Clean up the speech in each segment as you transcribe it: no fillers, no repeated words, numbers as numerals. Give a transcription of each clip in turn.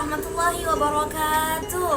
warahmatullahi wabarakatuh.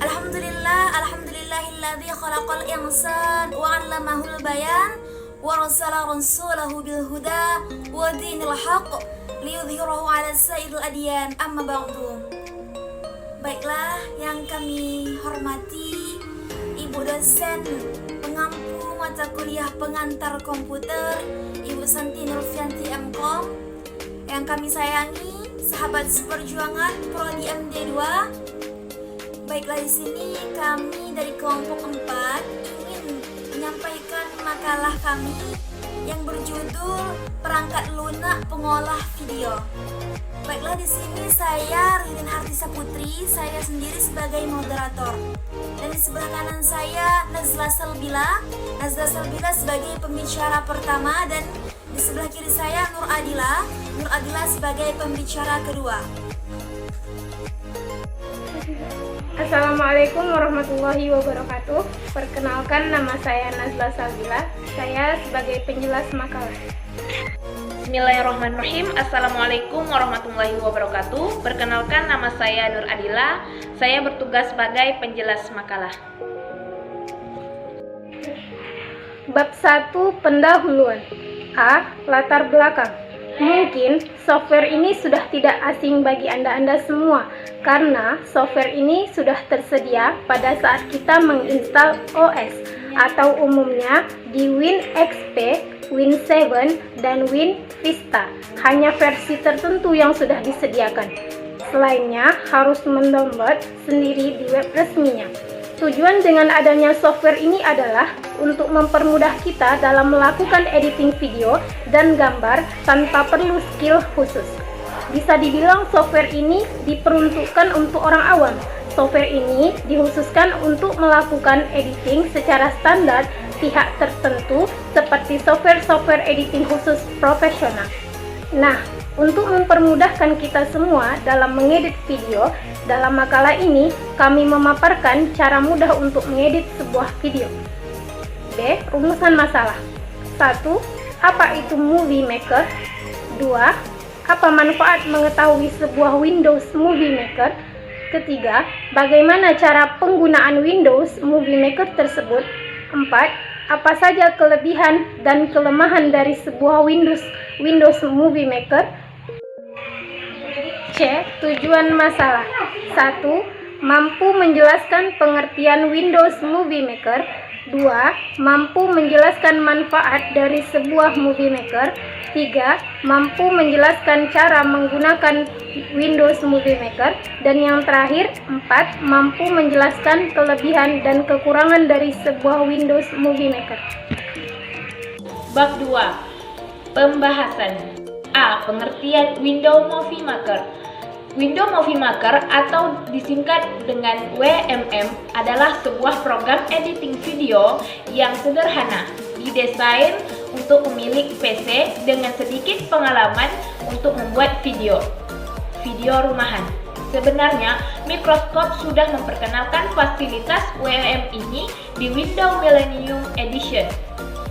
Alhamdulillahilladzi khalaqal insan wa 'allamahul bayan wa rasala rasulahu bil huda wa dinil haqq liyudhhirahu 'ala sa'iril adyan, amma ba'du. Baiklah yang kami hormati Ibu dosen pengampu mata kuliah pengantar komputer Ibu Santi Nurfianti MKom, yang kami sayangi sahabat seperjuangan Prodi MD2. Baiklah, di sini kami dari kelompok 4 ingin menyampaikan makalah kami yang berjudul Perangkat Lunak Pengolah Video. Baiklah, di sini saya Ririn Hartisa Putri, saya sendiri sebagai moderator. Dan di sebelah kanan saya Nazla Salbila sebagai pembicara pertama, dan di sebelah kiri saya Nur Adila sebagai pembicara kedua. Assalamualaikum warahmatullahi wabarakatuh. Perkenalkan, nama saya Nazla Salbila. Saya sebagai penjelas makalah. Bismillahirrahmanirrahim. Assalamualaikum warahmatullahi wabarakatuh. Perkenalkan, nama saya Nur Adila. Saya bertugas sebagai penjelas makalah. Bab 1, pendahuluan. A. Latar belakang. Mungkin software ini sudah tidak asing bagi Anda semua, karena software ini sudah tersedia pada saat kita menginstal OS, atau umumnya di Win XP, Win 7, dan Win Vista. Hanya versi tertentu yang sudah disediakan. Selainnya harus mendownload sendiri di web resminya. Tujuan dengan adanya software ini adalah untuk mempermudah kita dalam melakukan editing video dan gambar tanpa perlu skill khusus. Bisa dibilang software ini diperuntukkan untuk orang awam. Software ini dikhususkan untuk melakukan editing secara standar pihak tertentu seperti software editing khusus profesional. Nah, untuk mempermudahkan kita semua dalam mengedit video, dalam makalah ini kami memaparkan cara mudah untuk mengedit sebuah video. B. Rumusan masalah. 1. Apa itu Movie Maker? 2. Apa manfaat mengetahui sebuah Windows Movie Maker? Ketiga, bagaimana cara penggunaan Windows Movie Maker tersebut? 4. Apa saja kelebihan dan kelemahan dari sebuah Windows Movie Maker? C. Tujuan masalah. 1. Mampu menjelaskan pengertian Windows Movie Maker. 2. Mampu menjelaskan manfaat dari sebuah Movie Maker. 3. Mampu menjelaskan cara menggunakan Windows Movie Maker. Dan yang terakhir, 4. Mampu menjelaskan kelebihan dan kekurangan dari sebuah Windows Movie Maker. Bab 2. Pembahasan. A. Pengertian Windows Movie Maker. Windows Movie Maker atau disingkat dengan WMM adalah sebuah program editing video yang sederhana, didesain untuk pemilik PC dengan sedikit pengalaman untuk membuat video rumahan. Sebenarnya, Microsoft sudah memperkenalkan fasilitas WMM ini di Windows Millennium Edition,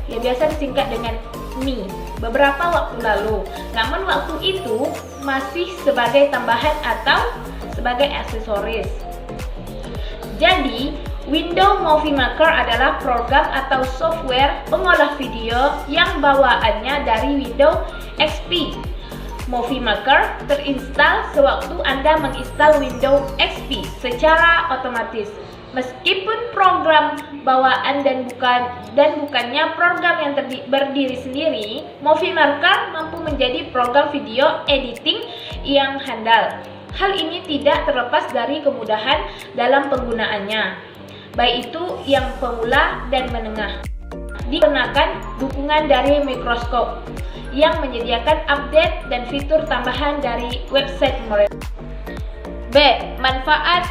yang biasa disingkat dengan ME, beberapa waktu lalu. Namun waktu itu masih sebagai tambahan atau sebagai aksesoris. Jadi, Windows Movie Maker adalah program atau software pengolah video yang bawaannya dari Windows XP. Movie Maker terinstall sewaktu Anda menginstal Windows XP secara otomatis. Meskipun program bawaan dan bukannya program yang berdiri sendiri, Movie Maker mampu menjadi program video editing yang handal. Hal ini tidak terlepas dari kemudahan dalam penggunaannya, baik itu yang pemula dan menengah. Dikenakan dukungan dari Microsoft yang menyediakan update dan fitur tambahan dari website mereka. B. Manfaat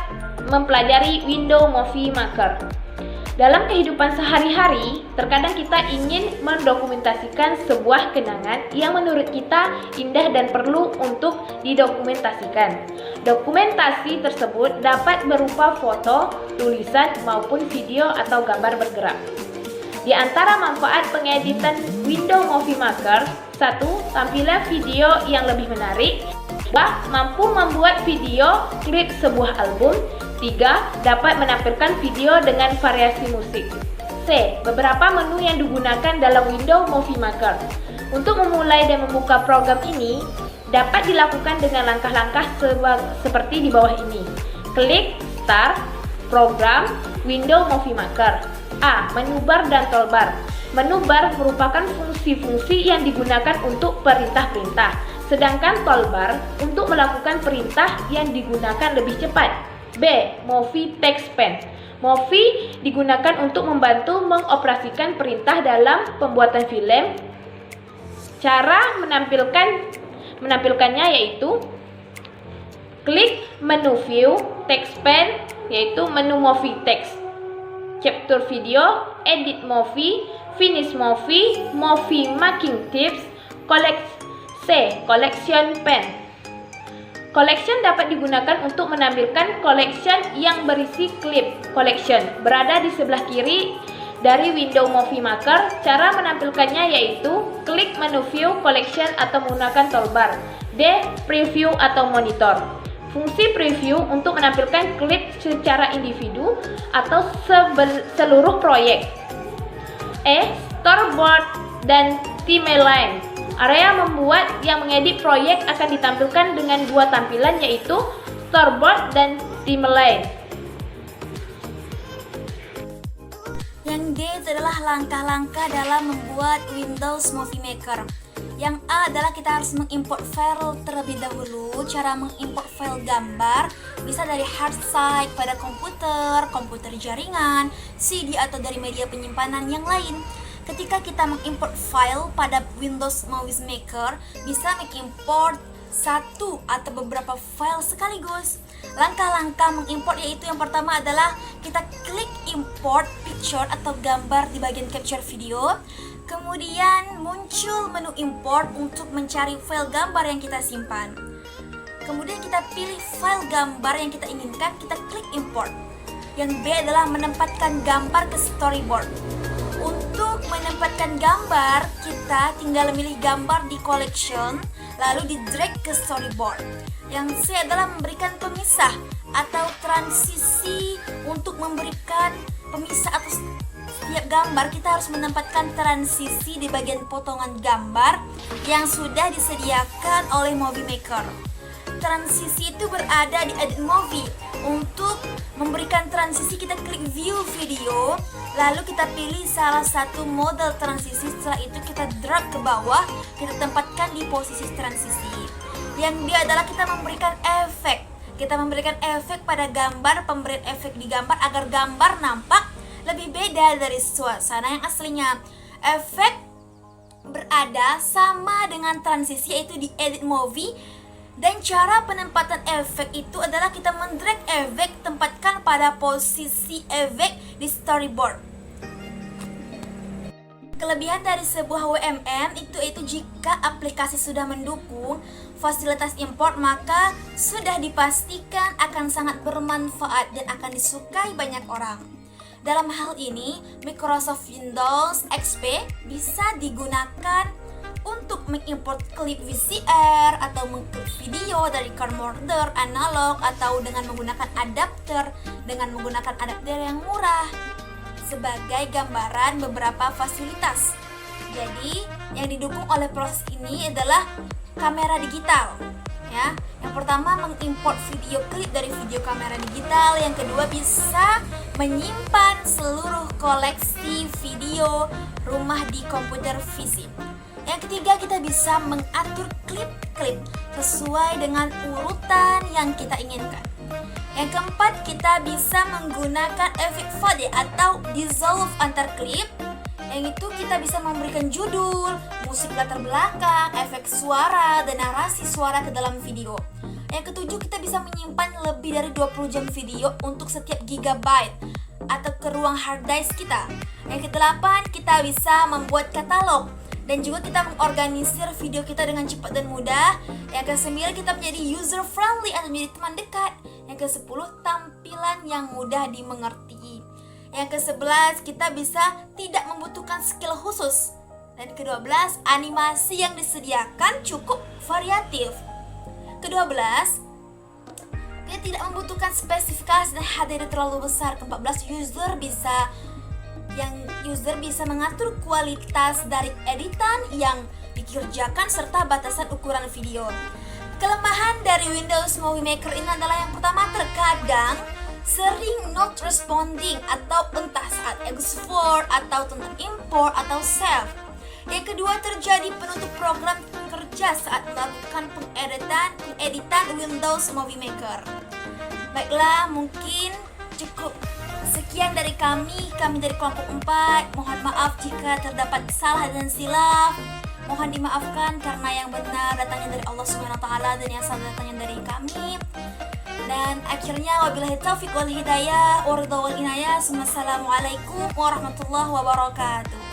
mempelajari Windows Movie Maker. Dalam kehidupan sehari-hari, terkadang kita ingin mendokumentasikan sebuah kenangan yang menurut kita indah dan perlu untuk didokumentasikan. Dokumentasi tersebut dapat berupa foto, tulisan, maupun video atau gambar bergerak. Di antara manfaat pengeditan Windows Movie Maker, 1. Tampilan video yang lebih menarik. 2. Mampu membuat video klip sebuah album. 3. Dapat menampilkan video dengan variasi musik. C. Beberapa menu yang digunakan dalam Windows Movie Maker. Untuk memulai dan membuka program ini, dapat dilakukan dengan langkah-langkah seperti di bawah ini. Klik Start, Program, Windows Movie Maker. A. Menu bar dan toolbar. Menu bar merupakan fungsi-fungsi yang digunakan untuk perintah-perintah, sedangkan toolbar untuk melakukan perintah yang digunakan lebih cepat. B. Movie Text Pen. Movie digunakan untuk membantu mengoperasikan perintah dalam pembuatan film. Cara menampilkannya yaitu klik menu View, Text Pen, yaitu menu Movie Text, Capture Video, Edit Movie, Finish Movie, Movie Making Tips, Collection Pen. Collection dapat digunakan untuk menampilkan collection yang berisi klip. Collection berada di sebelah kiri dari Windows Movie Maker. Cara menampilkannya yaitu klik menu View, Collection atau menggunakan toolbar. D. Preview atau monitor. Fungsi preview untuk menampilkan klip secara individu atau seluruh proyek. E. Storyboard dan timeline. Area membuat yang mengedit proyek akan ditampilkan dengan dua tampilan yaitu storyboard dan timeline. Yang D itu adalah langkah-langkah dalam membuat Windows Movie Maker. Yang A adalah kita harus mengimport file terlebih dahulu. Cara mengimport file gambar bisa dari hard site pada komputer jaringan, CD atau dari media penyimpanan yang lain. Ketika kita mengimport file pada Windows Movie Maker, bisa mengimport satu atau beberapa file sekaligus. Langkah-langkah mengimport yaitu yang pertama adalah kita klik import picture atau gambar di bagian capture video. Kemudian muncul menu import untuk mencari file gambar yang kita simpan. Kemudian kita pilih file gambar yang kita inginkan, kita klik import. Yang B adalah menempatkan gambar ke storyboard. Untuk menempatkan gambar, kita tinggal memilih gambar di collection, lalu di drag ke storyboard. Yang C adalah memberikan pemisah atau transisi. Untuk memberikan pemisah atau setiap gambar, kita harus menempatkan transisi di bagian potongan gambar yang sudah disediakan oleh Movie Maker. Transisi itu berada di Edit Movie. Untuk memberikan transisi, kita klik View Video, lalu kita pilih salah satu model transisi. Setelah itu kita drag ke bawah, kita tempatkan di posisi transisi. Yang dia adalah kita memberikan efek. Kita memberikan efek pada gambar, pemberian efek di gambar agar gambar nampak lebih beda dari suasana yang aslinya. Efek berada sama dengan transisi yaitu di Edit Movie. Dan cara penempatan efek itu adalah kita mendrag efek, tempatkan pada posisi efek di storyboard. Kelebihan dari sebuah WMM itu jika aplikasi sudah mendukung fasilitas import, maka sudah dipastikan akan sangat bermanfaat dan akan disukai banyak orang. Dalam hal ini, Microsoft Windows XP bisa digunakan untuk mengimport klip VCR atau mengklip video dari camcorder analog atau dengan menggunakan adapter yang murah sebagai gambaran beberapa fasilitas. Jadi, yang didukung oleh proses ini adalah kamera digital. Ya, yang pertama mengimport video klip dari video kamera digital, yang kedua bisa menyimpan seluruh koleksi video rumah di komputer PC. Yang ketiga, kita bisa mengatur klip-klip sesuai dengan urutan yang kita inginkan. Yang keempat, kita bisa menggunakan efek fade atau dissolve antar klip. Yang itu kita bisa memberikan judul, musik latar belakang, efek suara, dan narasi suara ke dalam video. Yang ketujuh, kita bisa menyimpan lebih dari 20 jam video untuk setiap gigabyte atau ke ruang hard disk kita. Yang kedelapan, kita bisa membuat katalog dan juga kita mengorganisir video kita dengan cepat dan mudah. Yang ke-9, kita menjadi user friendly atau menjadi teman dekat. Yang ke-10, tampilan yang mudah dimengerti. Yang ke-11, kita bisa tidak membutuhkan skill khusus. Dan ke-12, animasi yang disediakan cukup variatif. Ke-12, kita tidak membutuhkan spesifikasi dan HDD terlalu besar. Ke-14, user bisa mengatur kualitas dari editan yang dikerjakan serta batasan ukuran video. Kelemahan dari Windows Movie Maker ini adalah yang pertama, terkadang sering not responding atau entah saat export atau tentang import atau save. Yang kedua, terjadi penutup program kerja saat melakukan pengeditan Windows Movie Maker. Baiklah, mungkin cukup sekian dari kami dari kelompok 4. Mohon maaf jika terdapat salah dan silap. Mohon dimaafkan karena yang benar datangnya dari Allah Subhanahu wa taala dan yang salah datangnya dari kami. Dan akhirnya wabillahi taufiq wal hidayah wa ridha wal inayah. Wassalamualaikum warahmatullahi wabarakatuh.